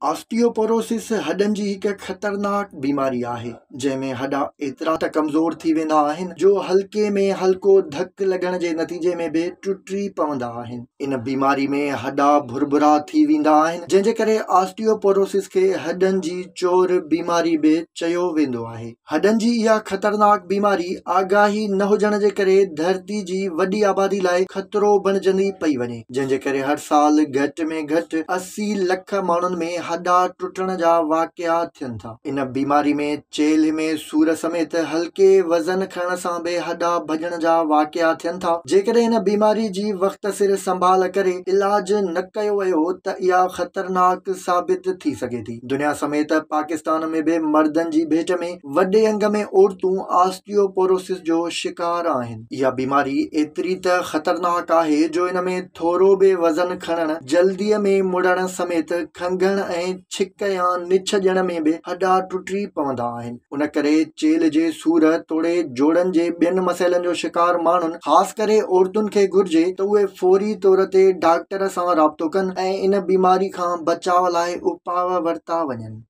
Osteoporosis हॾनि जी हिकु ख़तरनाक बीमारी आहे जंहिंमें हॾा एतिरा त कमज़ोर थी वेंदा आहिनि जो हल्के में हल्को धक लॻण जे नतीजे में बि टुटी पवंदा आहिनि। इन बीमारी में हॾा भुरभुरा थी वेंदा आहिनि जंहिंजे करे ऑस्टियोपोरोसिस खे हॾनि जी चोर बीमारी बि चयो वेंदो आहे। हॾनि जी इहा ख़तरनाक बीमारी आगाही न हुजण जे करे धरती जी वॾी आबादी लाइ ख़तरो बणिजंदी पई वञे, जंहिंजे करे हर साल घटि में घटि 80 लख माण्हुनि में हॾा टुटण जा वाक़िया थियनि था। इन बीमारी में चेल्हि में सूर समेत हल्के वज़न खणण सां बि हॾा भॼण जा वाक़िया थियनि था। जेकॾहिं इन बीमारी जी वक़्त सिर संभाल करे इलाज न कयो वियो त इहा ख़तरनाक साबित थी सघे थी। दुनिया समेत पाकिस्तान में बि मर्दनि जी भेट में वॾे अंग में औरतूं ऑस्टियोपोरोसिस जो शिकार आहिनि। इहा बीमारी एतिरी त ख़तरनाक आहे जो इन में थोरो बि वज़न खणण, जल्दीअ में मुड़ण समेत खंघण ऐं छिक या निछ ॾियण में बि हॾा टुटी पवंदा आहिनि। उन करे चेल्हि जे सूर तोड़े जोड़नि जे ॿियनि मसइलनि जो शिकार माण्हुनि, ख़ासि करे औरतुनि खे घुर्जे त उहे फौरी तौर ते डॉक्टर सां राब्तो कनि ऐं इन बीमारी खां बचाव लाइ उपाउ वरिता वञनि।